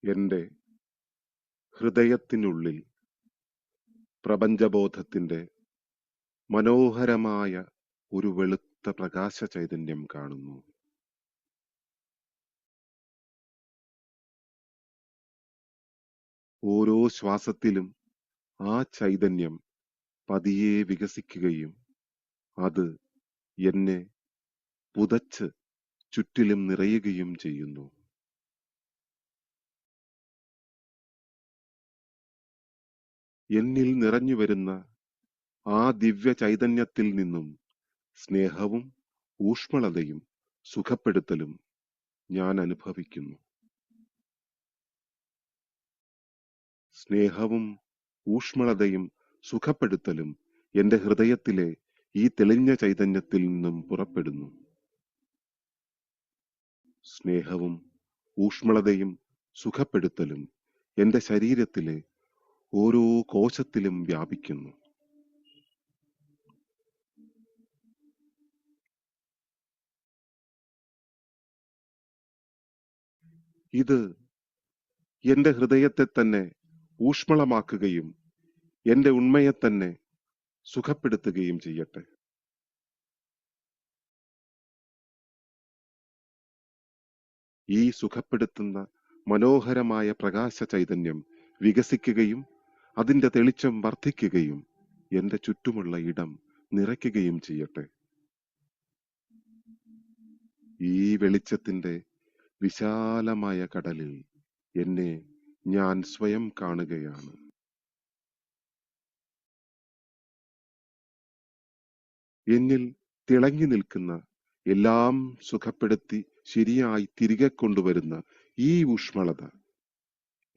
എന്റെ ഹൃദയത്തിനുള്ളിൽ പ്രപഞ്ചബോധത്തിന്റെ മനോഹരമായ ഒരു വെളുത്ത പ്രകാശ ചൈതന്യം കാണുന്നു. ഓരോ ശ്വാസത്തിലും ആ ചൈതന്യം പതിയെ വികസിക്കുകയും അത് എന്നെ പുതച്ച് ചുറ്റിലും നിറയുകയും ചെയ്യുന്നു. എന്നിൽ നിറഞ്ഞു വരുന്ന ആ ദിവ്യ ചൈതന്യത്തിൽ നിന്നും സ്നേഹവും ഊഷ്മളതയും സുഖപ്പെടുത്തലും ഞാൻ അനുഭവിക്കുന്നു. സ്നേഹവും ഊഷ്മളതയും സുഖപ്പെടുത്തലും എന്റെ ഹൃദയത്തിലെ ഈ തെളിഞ്ഞ ചൈതന്യത്തിൽ നിന്നും പുറപ്പെടുന്നു. സ്നേഹവും ഊഷ്മളതയും സുഖപ്പെടുത്തലും എന്റെ ശരീരത്തിലെ ഓരോ കോശത്തിലും വ്യാപിക്കുന്നു. ഇത് എന്റെ ഹൃദയത്തെ തന്നെ ഊഷ്മളമാക്കുകയും എന്റെ ഉണ്മയെ തന്നെ സുഖപ്പെടുത്തുകയും ചെയ്യട്ടെ. ഈ സുഖപ്പെടുത്തുന്ന മനോഹരമായ പ്രകാശ ചൈതന്യം വികസിക്കുകയും അതിന്റെ തെളിച്ചം വർദ്ധിക്കുകയും എന്റെ ചുറ്റുമുള്ള ഇടം നിറയ്ക്കുകയും ചെയ്യട്ടെ. ഈ വെളിച്ചത്തിന്റെ വിശാലമായ കടലിൽ എന്നെ ഞാൻ സ്വയം കാണുകയാണ്. എന്നിൽ തിളങ്ങി നിൽക്കുന്ന, എല്ലാം സുഖപ്പെടുത്തി ശരിയായി തിരികെ കൊണ്ടുവരുന്ന ഈ ഊഷ്മളത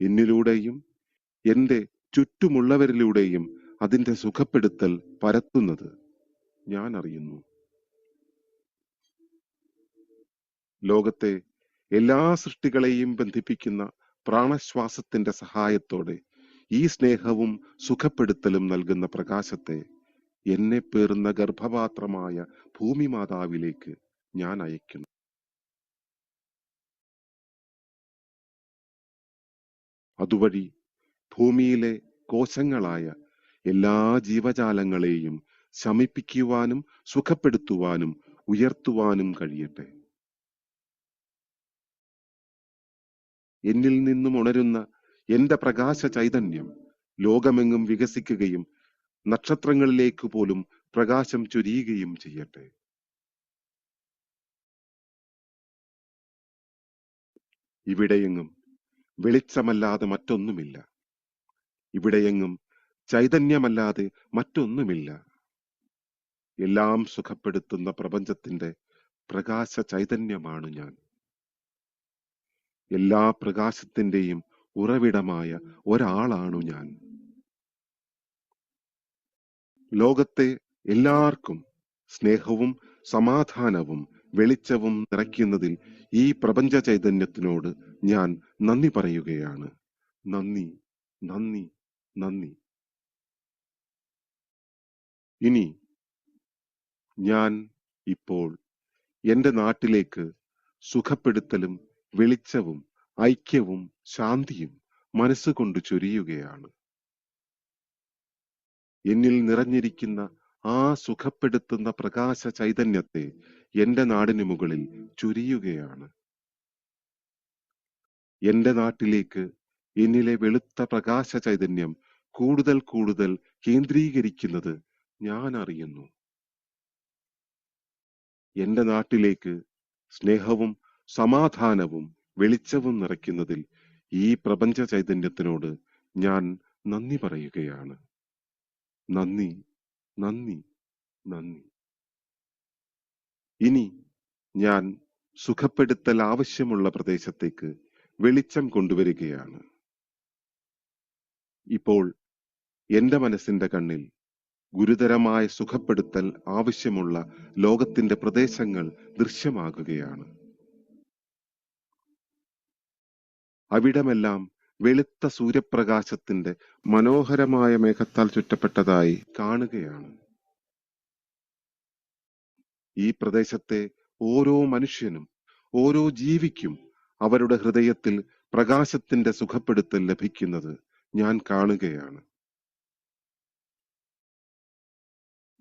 എന്നിലൂടെയും എന്റെ ചുറ്റുമുള്ളവരിലൂടെയും അതിന്റെ സുഖപ്പെടുത്തൽ പരത്തുന്നത് ഞാൻ അറിയുന്നു. ലോകത്തെ എല്ലാ സൃഷ്ടികളെയും ബന്ധിപ്പിക്കുന്ന പ്രാണശ്വാസത്തിന്റെ സഹായത്തോടെ ഈ സ്നേഹവും സുഖപ്പെടുത്തലും നൽകുന്ന പ്രകാശത്തെ എന്നെ പേറുന്ന ഗർഭപാത്രമായ ഭൂമി മാതാവിലേക്ക് ഞാൻ അയക്കുന്നു. അതുവഴി ഭൂമിയിലെ കോശങ്ങളായ എല്ലാ ജീവജാലങ്ങളെയും ശമിപ്പിക്കുവാനും സുഖപ്പെടുത്തുവാനും ഉയർത്തുവാനും കഴിയട്ടെ. എന്നിൽ നിന്നും ഉണരുന്ന എന്റെ പ്രകാശ ചൈതന്യം ലോകമെങ്ങും വികസിക്കുകയും നക്ഷത്രങ്ങളിലേക്ക് പോലും പ്രകാശം ചൊരിയുകയും ചെയ്യട്ടെ. ഇവിടെയെങ്ങും വെളിച്ചമല്ലാതെ മറ്റൊന്നുമില്ല. ഇവിടെയെങ്ങും ചൈതന്യമല്ലാതെ മറ്റൊന്നുമില്ല. എല്ലാം സുഖപ്പെടുത്തുന്ന പ്രപഞ്ചത്തിന്റെ പ്രകാശ ചൈതന്യമാണ് ഞാൻ. എല്ലാ പ്രകാശത്തിന്റെയും ഉറവിടമായ ഒരാളാണു ഞാൻ. ലോകത്തെ എല്ലാവർക്കും സ്നേഹവും സമാധാനവും വെളിച്ചവും നിറയ്ക്കുന്നതിൽ ഈ പ്രപഞ്ച ചൈതന്യത്തിനോട് ഞാൻ നന്ദി പറയുകയാണ്. നന്ദി, നന്ദി, നന്ദി. ഇനി ഞാൻ ഇപ്പോൾ എന്റെ നാട്ടിലേക്ക് സുഖപ്പെടുത്തലും വെളിച്ചവും ഐക്യവും ശാന്തിയും മനസ്സുകൊണ്ട് ചൊരിയുകയാണ്. എന്നിൽ നിറഞ്ഞിരിക്കുന്ന ആ സുഖപ്പെടുത്തുന്ന പ്രകാശ ചൈതന്യത്തെ എന്റെ നാടിന് മുകളിൽ ചൊരിയുകയാണ്. എന്റെ നാട്ടിലേക്ക് എന്നിലെ വെളുത്ത പ്രകാശ ചൈതന്യം കൂടുതൽ കൂടുതൽ കേന്ദ്രീകരിക്കുന്നത് ഞാൻ അറിയുന്നു. എന്റെ നാട്ടിലേക്ക് സ്നേഹവും സമാധാനവും വെളിച്ചവും നിറയ്ക്കുന്നതിൽ ഈ പ്രപഞ്ച ചൈതന്യത്തിനോട് ഞാൻ നന്ദി പറയുകയാണ്. നന്ദി, നന്ദി, നന്ദി. ഇനി ഞാൻ സുഖപ്പെടുത്തൽ ആവശ്യമുള്ള പ്രദേശത്തേക്ക് വെളിച്ചം കൊണ്ടുവരികയാണ്. ഇപ്പോൾ എന്റെ മനസ്സിന്റെ കണ്ണിൽ ഗുരുതരമായ സുഖപ്പെടുത്തൽ ആവശ്യമുള്ള ലോകത്തിന്റെ പ്രദേശങ്ങൾ ദൃശ്യമാകുകയാണ്. അവിടമെല്ലാം വെളുത്ത സൂര്യപ്രകാശത്തിന്റെ മനോഹരമായ മേഘത്താൽ ചുറ്റപ്പെട്ടതായി കാണുകയാണ്. ഈ പ്രദേശത്തെ ഓരോ മനുഷ്യനും ഓരോ ജീവിക്കും അവരുടെ ഹൃദയത്തിൽ പ്രകാശത്തിന്റെ സുഖപ്പെടുത്തൽ ലഭിക്കുന്നത് ഞാൻ കാണുകയാണ്.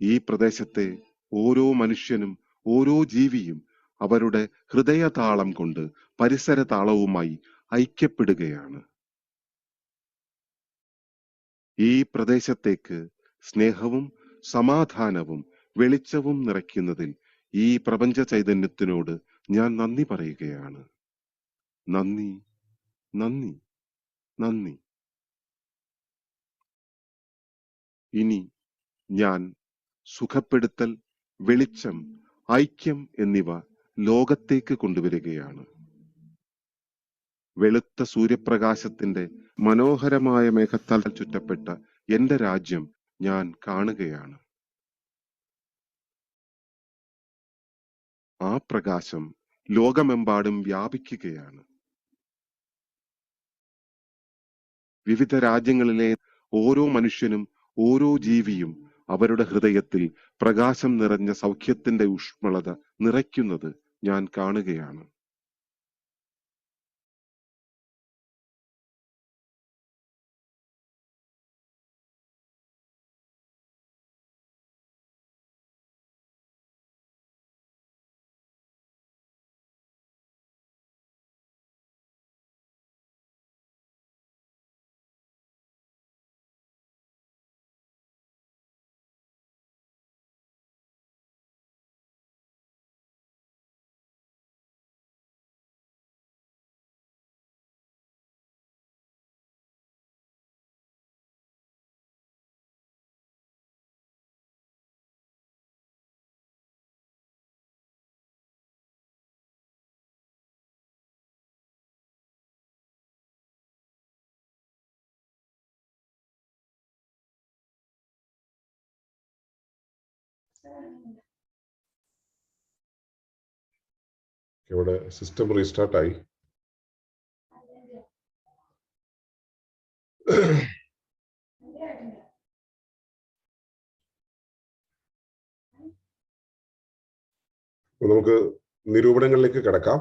ഈ പ്രദേശത്തെ ഓരോ മനുഷ്യനും ഓരോ ജീവിയും അവരുടെ ഹൃദയതാളം കൊണ്ട് പരിസര താളവുമായി ഐക്യപ്പെടുകയാണ്. ഈ പ്രദേശത്തേക്ക് സ്നേഹവും സമാധാനവും വെളിച്ചവും നിറയ്ക്കുന്നതിൽ ഈ പ്രപഞ്ച ചൈതന്യത്തിനോട് ഞാൻ നന്ദി പറയുകയാണ്. നന്ദി, നന്ദി, നന്ദി. ഇനി ഞാൻ സുഖപ്പെടുത്തൽ, വെളിച്ചം, ഐക്യം എന്നിവ ലോകത്തേക്ക് കൊണ്ടുവരികയാണ്. വെളുത്ത സൂര്യപ്രകാശത്തിന്റെ മനോഹരമായ മേഘത്താൽ ചുറ്റപ്പെട്ട എന്റെ രാജ്യം ഞാൻ കാണുകയാണ്. ആ പ്രകാശം ലോകമെമ്പാടും വ്യാപിക്കുകയാണ്. വിവിധ രാജ്യങ്ങളിലെ ഓരോ മനുഷ്യനും ഓരോ ജീവിയും അവരുടെ ഹൃദയത്തിൽ പ്രകാശം നിറഞ്ഞ സൗഖ്യത്തിന്റെ ഊഷ്മളത നിറയ്ക്കുന്നത് ഞാൻ കാണുകയാണ്. ഇവിടെ സിസ്റ്റം റീസ്റ്റാർട്ട് ആയി. നമുക്ക് നിരൂപണങ്ങളിലേക്ക് കിടക്കാം.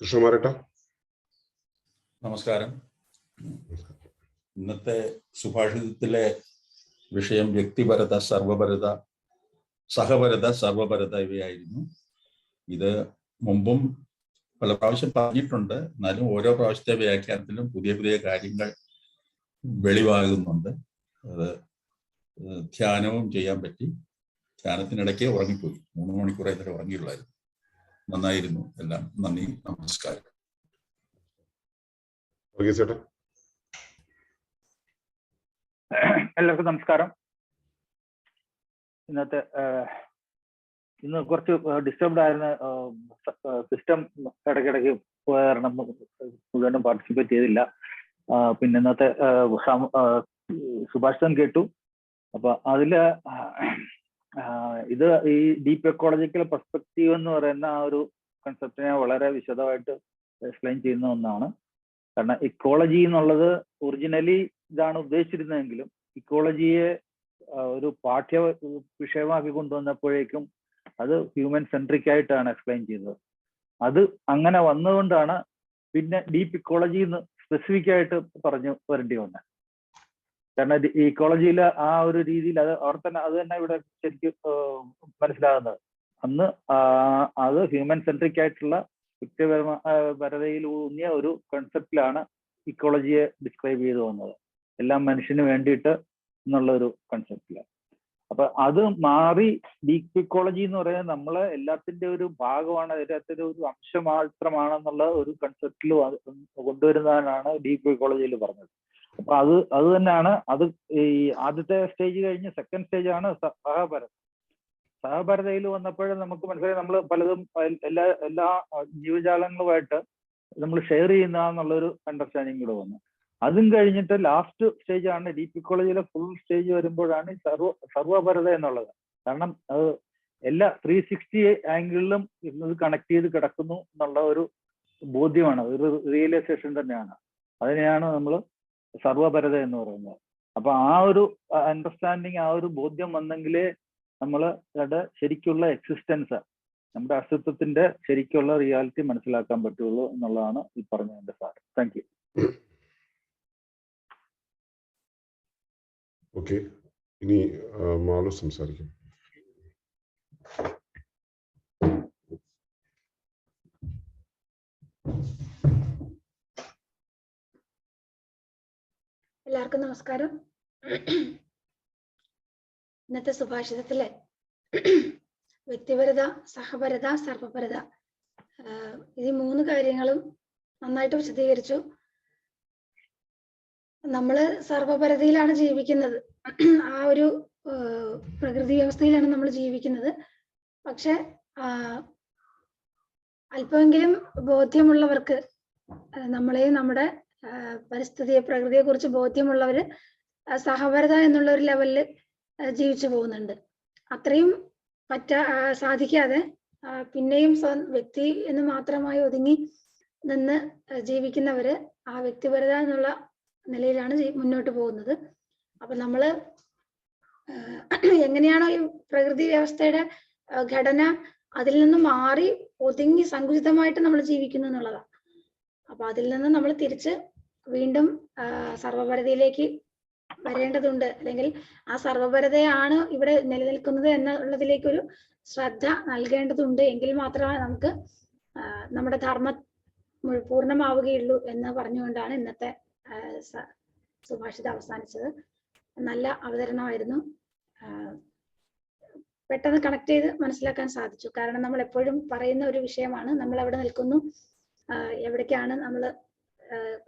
കൃഷ്ണമാരേട്ട, നമസ്കാരം. ഇന്നത്തെ സുഭാഷിതത്തിലെ വിഷയം വ്യക്തിപരത, സർവപരത, സഹപരത, സർവപരത ഇവയായിരുന്നു. ഇത് മുമ്പും പല പ്രാവശ്യം പറഞ്ഞിട്ടുണ്ട്. എന്നാലും ഓരോ പ്രാവശ്യത്തെ വ്യാഖ്യാനത്തിലും പുതിയ പുതിയ കാര്യങ്ങൾ വെളിവാകുന്നുണ്ട്. അത് ധ്യാനവും ചെയ്യാൻ പറ്റി. ധ്യാനത്തിനിടയ്ക്ക് ഉറങ്ങിപ്പോയി. 3 മണിക്കൂർ ഇന്നലെ ഉറങ്ങിയുള്ളായിരുന്നു. നന്നായിരുന്നു എല്ലാം. നന്ദി, നമസ്കാരം. എല്ലാവർക്കും നമസ്കാരം. ഇന്ന് കുറച്ച് ഡിസ്റ്റർബ്ഡ് ആയിരുന്ന സിസ്റ്റം ഇടയ്ക്കിടയ്ക്ക് പോയ കാരണം മുഴുവനും പാർട്ടിസിപ്പേറ്റ് ചെയ്തില്ല. പിന്നെ ഇന്നത്തെ സുഭാഷിതം കേട്ടു. അപ്പൊ അതില് ഇത് ഈ ഡീപ്പ് എക്കോളജിക്കൽ പെർസ്പെക്റ്റീവ് എന്ന് പറയുന്ന ആ ഒരു കൺസെപ്റ്റിനെ വളരെ വിശദമായിട്ട് എക്സ്പ്ലെയിൻ ചെയ്യുന്ന ഒന്നാണ്. കാരണം ഇക്കോളജി എന്നുള്ളത് ഒറിജിനലി ഇതാണ് ഉദ്ദേശിച്ചിരുന്നതെങ്കിലും ഇക്കോളജിയെ ഒരു പാഠ്യ വിഷയമാക്കി കൊണ്ടുവന്നപ്പോഴേക്കും അത് ഹ്യൂമൻ സെൻട്രിക് ആയിട്ടാണ് എക്സ്പ്ലെയിൻ ചെയ്തത്. അത് അങ്ങനെ വന്നുകൊണ്ടാണ് പിന്നെ ഡീപ്പ് ഇക്കോളജി എന്ന് സ്പെസിഫിക് ആയിട്ട് പറഞ്ഞു വരേണ്ടി വന്നത്. കാരണം ഇക്കോളജിയിൽ ആ ഒരു രീതിയിൽ അത് തന്നെ ഇവിടെ ശരിക്കും മനസ്സിലാകുന്നത്. അന്ന് അത് ഹ്യൂമൻ സെൻട്രിക് ആയിട്ടുള്ള വ്യക്തിപരതയിൽ ഊന്നിയ ഒരു കൺസെപ്റ്റിലാണ് ഇക്കോളജിയെ ഡിസ്ക്രൈബ് ചെയ്തു വന്നത്. എല്ലാം മനുഷ്യന് വേണ്ടിയിട്ട് എന്നുള്ള ഒരു കൺസെപ്റ്റിലാണ്. അപ്പൊ അത് മാറി ഡീപ്പ് ഇക്കോളജി എന്ന് പറയുന്നത് നമ്മളെ എല്ലാത്തിന്റെ ഒരു ഭാഗമാണ്, അതിനകത്തിന്റെ ഒരു അംശം മാത്രമാണെന്നുള്ള ഒരു കൺസെപ്റ്റിൽ കൊണ്ടുവരുന്നതാണ് ഡീപ്പ് ഇക്കോളജിയിൽ പറഞ്ഞത്. അപ്പൊ അത് തന്നെയാണ് അത്. ഈ ആദ്യത്തെ സ്റ്റേജ് കഴിഞ്ഞ് സെക്കൻഡ് സ്റ്റേജ് ആണ് സഹപരത. സഹപരതയിൽ വന്നപ്പോഴും നമുക്ക് മനസ്സിലായി നമ്മൾ പലതും എല്ലാ ജീവജാലങ്ങളുമായിട്ട് നമ്മൾ ഷെയർ ചെയ്യുന്നതെന്നുള്ളൊരു അണ്ടർസ്റ്റാൻഡിങ് കൂടെ വന്നു. അതും കഴിഞ്ഞിട്ട് ലാസ്റ്റ് സ്റ്റേജ് ആണ് ഡീപ്പ് ഇക്കോളജിയിലെ ഫുൾ സ്റ്റേജ് വരുമ്പോഴാണ് സർവപരത എന്നുള്ളത്. കാരണം അത് എല്ലാ 360 ആംഗിളിലും ഇത് കണക്ട് ചെയ്ത് കിടക്കുന്നു എന്നുള്ള ഒരു ബോധ്യമാണ്, ഒരു റിയലൈസേഷൻ തന്നെയാണ്. അതിനെയാണ് നമ്മൾ സർവപരത എന്ന് പറയുന്നത്. അപ്പൊ ആ ഒരു അണ്ടർസ്റ്റാൻഡിങ്, ആ ഒരു ബോധ്യം വന്നെങ്കിലേ നമ്മളുടെ ശരിക്കുള്ള എക്സിസ്റ്റൻസ്, നമ്മുടെ അസ്തിത്വത്തിന്റെ ശരിക്കുള്ള റിയാലിറ്റി മനസ്സിലാക്കാൻ പറ്റുള്ളൂ എന്നുള്ളതാണ് ഈ പറഞ്ഞതിന്റെ സാർ. Thank you. ഓക്കെ, ഇനി മാളു സംസാരിക്കും. എല്ലാവർക്കും നമസ്കാരം. ഇന്നത്തെ സുഭാഷിതത്തിലെ വ്യക്തിപരത, സഹപരത, സർവപരത, ഈ 3 കാര്യങ്ങളും നന്നായിട്ട് വിശദീകരിച്ചു. നമ്മള് സർവപരതയിലാണ് ജീവിക്കുന്നത്. ആ ഒരു പ്രകൃതി വ്യവസ്ഥയിലാണ് നമ്മൾ ജീവിക്കുന്നത്. പക്ഷെ അല്പമെങ്കിലും ബോധ്യമുള്ളവർക്ക്, നമ്മളെയും നമ്മുടെ പരിസ്ഥിതിയെ, പ്രകൃതിയെ കുറിച്ച് ബോധ്യമുള്ളവര് സഹപരത എന്നുള്ള ഒരു ലെവലിൽ ജീവിച്ചു പോകുന്നുണ്ട്. അത്രയും സാധിക്കാതെ പിന്നെയും വ്യക്തി എന്ന് മാത്രമായി ഒതുങ്ങി നിന്ന് ജീവിക്കുന്നവര് ആ വ്യക്തിപരത എന്നുള്ള നിലയിലാണ് മുന്നോട്ട് പോകുന്നത്. അപ്പൊ നമ്മള് എങ്ങനെയാണോ ഈ പ്രകൃതി വ്യവസ്ഥയുടെ ഘടന, അതിൽ നിന്ന് മാറി ഒതുങ്ങി സങ്കുചിതമായിട്ട് നമ്മൾ ജീവിക്കുന്നു എന്നുള്ളതാണ്. അപ്പൊ അതിൽ നിന്ന് നമ്മൾ തിരിച്ച് വീണ്ടും സർവപരതയിലേക്ക് വരേണ്ടതുണ്ട്. അല്ലെങ്കിൽ ആ സർവപരതയാണ് ഇവിടെ നിലനിൽക്കുന്നത് എന്നുള്ളതിലേക്കൊരു ശ്രദ്ധ നൽകേണ്ടതുണ്ട്. എങ്കിൽ മാത്രമേ നമുക്ക് നമ്മുടെ ധർമ്മം പൂർണ്ണമാവുകയുള്ളൂ എന്ന് പറഞ്ഞുകൊണ്ടാണ് ഇന്നത്തെ സുഭാഷിതം അവസാനിച്ചത്. നല്ല അവതരണമായിരുന്നു. പെട്ടെന്ന് കണക്ട് ചെയ്ത് മനസ്സിലാക്കാൻ സാധിച്ചു. കാരണം നമ്മൾ എപ്പോഴും പറയുന്ന ഒരു വിഷയമാണ്, നമ്മൾ എവിടെ നിൽക്കുന്നു, എവിടേക്കാണ്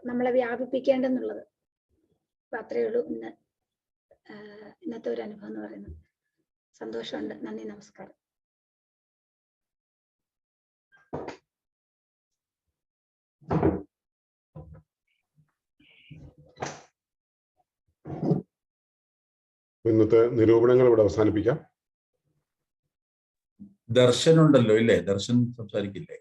നമ്മളെ വ്യാപിപ്പിക്കേണ്ടെന്നുള്ളത്. അപ്പൊ അത്രയേ ഉള്ളൂ ഇന്നത്തെ ഒരു അനുഭവം എന്ന് പറയുന്നത്. സന്തോഷമുണ്ട്. നന്ദി, നമസ്കാരം. ഇന്നത്തെ നിരൂപണങ്ങൾ ഇവിടെ അവസാനിപ്പിക്കാം. ദർശൻ ഉണ്ടല്ലോ ഇല്ലേ? ദർശൻ സംസാരിക്കില്ലേ?